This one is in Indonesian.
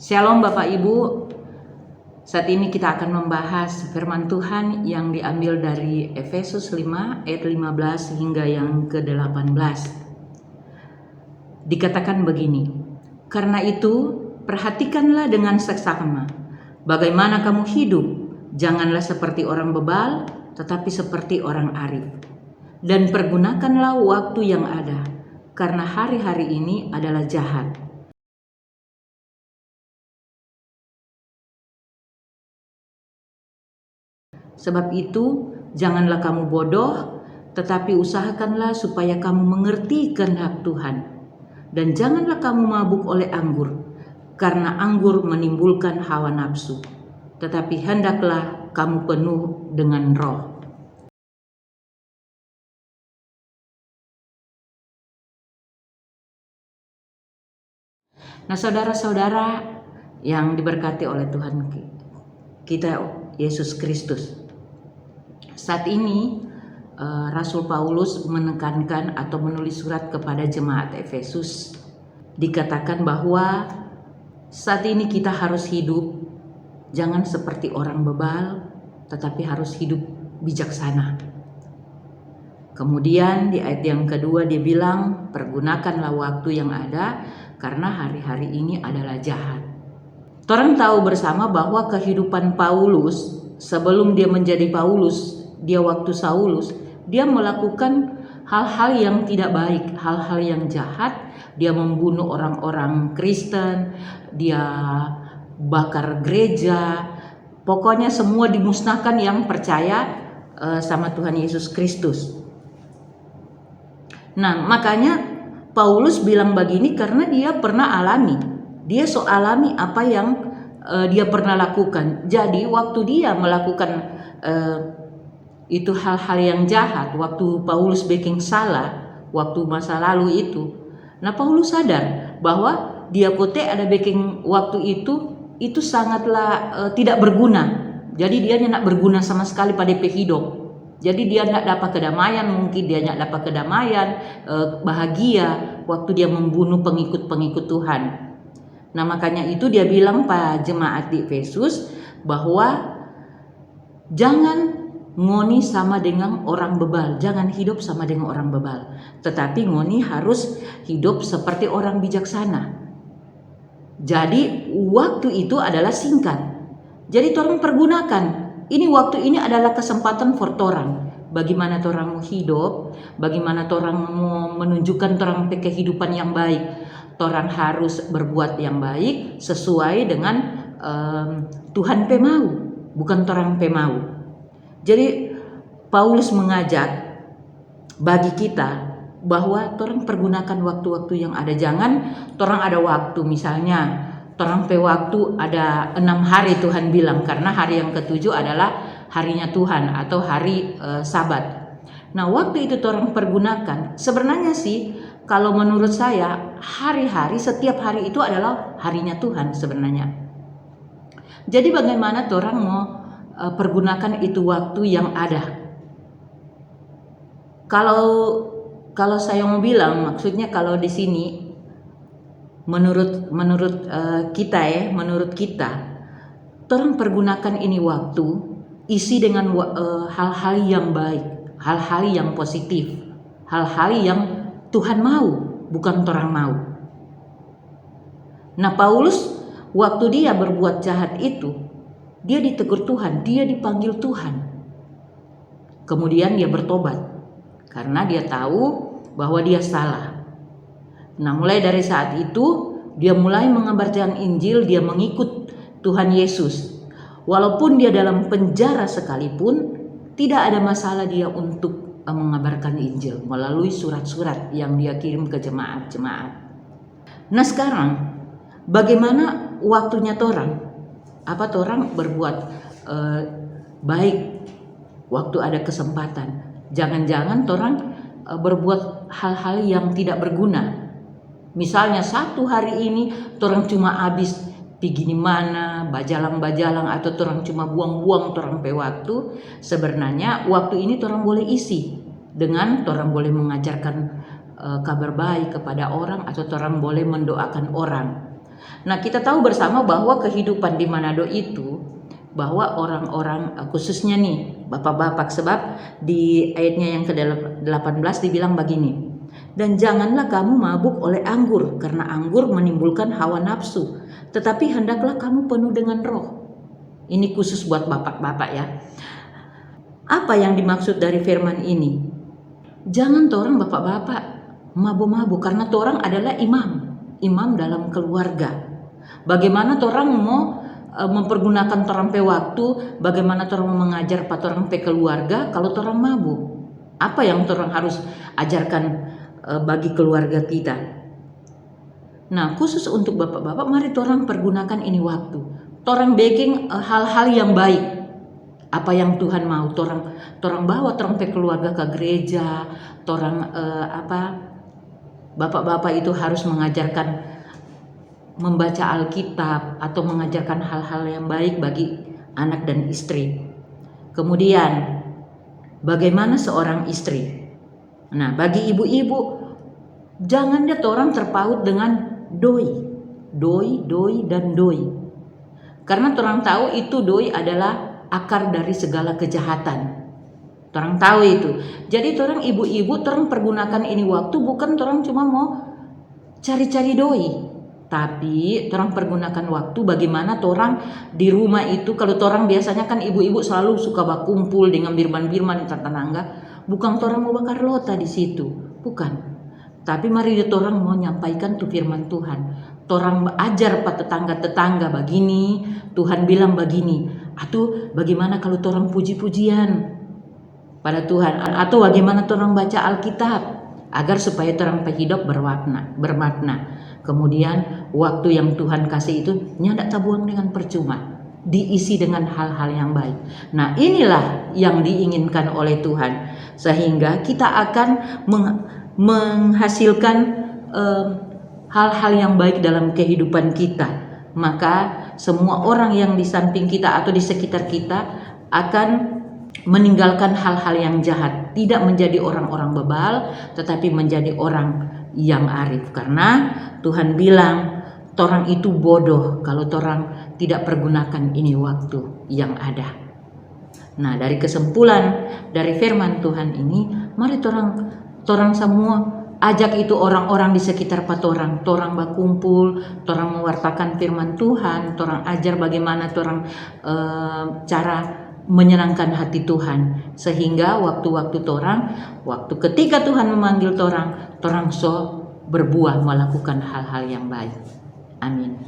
Shalom Bapak Ibu, saat ini kita akan membahas firman Tuhan yang diambil dari Efesus 5 ayat 15 hingga yang ke-18. Dikatakan begini, karena itu perhatikanlah dengan seksama bagaimana kamu hidup, janganlah seperti orang bebal tetapi seperti orang arif. Dan pergunakanlah waktu yang ada, karena hari-hari ini adalah jahat. Sebab itu, janganlah kamu bodoh, tetapi usahakanlah supaya kamu mengerti kehendak Tuhan. Dan janganlah kamu mabuk oleh anggur, karena anggur menimbulkan hawa nafsu. Tetapi hendaklah kamu penuh dengan Roh. Nah, saudara-saudara yang diberkati oleh Tuhan kita Yesus Kristus, saat ini Rasul Paulus menekankan atau menulis surat kepada jemaat Efesus. Dikatakan bahwa saat ini kita harus hidup jangan seperti orang bebal, tetapi harus hidup bijaksana. Kemudian di ayat yang kedua dia bilang, pergunakanlah waktu yang ada karena hari-hari ini adalah jahat. Orang tahu bersama bahwa kehidupan Paulus sebelum dia menjadi Paulus, dia waktu Saulus, dia melakukan hal-hal yang tidak baik, hal-hal yang jahat. Dia membunuh orang-orang Kristen, dia bakar gereja, pokoknya semua dimusnahkan yang percaya sama Tuhan Yesus Kristus. Nah, makanya Paulus bilang begini karena dia pernah alami. Dia alami apa yang dia pernah lakukan. Jadi waktu dia melakukan itu hal-hal yang jahat, waktu Paulus bikin salah, waktu masa lalu itu, nah Paulus sadar bahwa dia kote ada bikin waktu itu sangatlah tidak berguna. Jadi dia tidak berguna sama sekali pada hidup. Jadi dia tidak dapat kedamaian, mungkin dia tidak dapat kedamaian, bahagia waktu dia membunuh pengikut-pengikut Tuhan. Nah makanya itu dia bilang pada jemaat di Efesus bahwa jangan ngoni sama dengan orang bebal, jangan hidup sama dengan orang bebal, tetapi ngoni harus hidup seperti orang bijaksana. Jadi waktu itu adalah singkat. Jadi orang pergunakan. Ini waktu ini adalah kesempatan for torang. Bagaimana torang mau hidup, bagaimana torang mau menunjukkan torang kehidupan yang baik. Torang harus berbuat yang baik sesuai dengan Tuhan pemau, bukan torang pemau. Jadi Paulus mengajak bagi kita bahwa torang pergunakan waktu-waktu yang ada. Jangan torang ada waktu misalnya torang pe waktu ada 6 hari Tuhan bilang, karena hari yang ke-7 adalah harinya Tuhan atau hari Sabat. Nah waktu itu torang pergunakan, sebenarnya sih kalau menurut saya hari-hari setiap hari itu adalah harinya Tuhan sebenarnya. Jadi bagaimana torang mau pergunakan itu waktu yang ada. Kalau saya mau bilang, maksudnya kalau di sini menurut kita, orang pergunakan ini waktu isi dengan hal-hal yang baik, hal-hal yang positif, hal-hal yang Tuhan mau, bukan orang mau. Nah Paulus waktu dia berbuat jahat itu, dia ditegur Tuhan, dia dipanggil Tuhan. Kemudian dia bertobat karena dia tahu bahwa dia salah. Nah mulai dari saat itu dia mulai mengabarkan Injil, dia mengikut Tuhan Yesus. Walaupun dia dalam penjara sekalipun, tidak ada masalah dia untuk mengabarkan Injil melalui surat-surat yang dia kirim ke jemaat-jemaat. Nah sekarang bagaimana waktunya torang? Apa torang berbuat baik waktu ada kesempatan? Jangan-jangan torang berbuat hal-hal yang tidak berguna. Misalnya satu hari ini torang cuma habis pergi di mana, bajalang-bajalang, atau torang cuma buang-buang torang pe waktu. Sebenarnya waktu ini torang boleh isi dengan torang boleh mengajarkan kabar baik kepada orang, atau torang boleh mendoakan orang. Nah, kita tahu bersama bahwa kehidupan di Manado itu, bahwa orang-orang khususnya nih bapak-bapak, sebab di ayatnya yang ke-18 dibilang begini, dan janganlah kamu mabuk oleh anggur, karena anggur menimbulkan hawa nafsu, tetapi hendaklah kamu penuh dengan roh. Ini khusus buat bapak-bapak ya. Apa yang dimaksud dari firman ini? Jangan torang bapak-bapak mabuk-mabuk, karena torang adalah imam dalam keluarga. Bagaimana torang mau mempergunakan torang pe waktu, bagaimana torang mau mengajar torang pe keluarga kalau torang mabuk? Apa yang torang harus ajarkan bagi keluarga kita? Nah, khusus untuk bapak-bapak, mari torang pergunakan ini waktu. Torang bikin hal-hal yang baik. Apa yang Tuhan mau, torang bawa torang pe keluarga ke gereja, torang bapak-bapak itu harus mengajarkan membaca Alkitab atau mengajarkan hal-hal yang baik bagi anak dan istri. Kemudian bagaimana seorang istri? Nah, bagi ibu-ibu, jangan dia orang terpaut dengan doi dan doi. Karena orang tahu itu doi adalah akar dari segala kejahatan. Orang tahu itu. Jadi orang ibu-ibu orang pergunakan ini waktu bukan orang cuma mau cari-cari doi, tapi orang pergunakan waktu bagaimana orang di rumah itu. Kalau orang biasanya kan ibu-ibu selalu suka berkumpul dengan birman-birman di tetangga, bukan orang mau bakar lota di situ, bukan. Tapi mari orang mau nyampaikan tuh firman Tuhan. Orang ajar pada tetangga-tetangga begini, Tuhan bilang begini. Atau bagaimana kalau orang puji-pujian pada Tuhan, atau bagaimana orang baca Alkitab agar supaya orang hidup bermakna. Kemudian waktu yang Tuhan kasih itu nyadak tabuang dengan percuma, diisi dengan hal-hal yang baik. Nah, inilah yang diinginkan oleh Tuhan, sehingga kita akan menghasilkan hal-hal yang baik dalam kehidupan kita. Maka semua orang yang di samping kita atau di sekitar kita akan meninggalkan hal-hal yang jahat, tidak menjadi orang-orang bebal, tetapi menjadi orang yang arif. Karena Tuhan bilang torang itu bodoh kalau torang tidak pergunakan ini waktu yang ada. Nah, dari kesimpulan dari firman Tuhan ini, mari torang semua ajak itu orang-orang di sekitar torang berkumpul, torang mewartakan firman Tuhan, torang ajar bagaimana torang cara menyenangkan hati Tuhan, sehingga waktu-waktu waktu ketika Tuhan memanggil torang so berbuah melakukan hal-hal yang baik. Amin.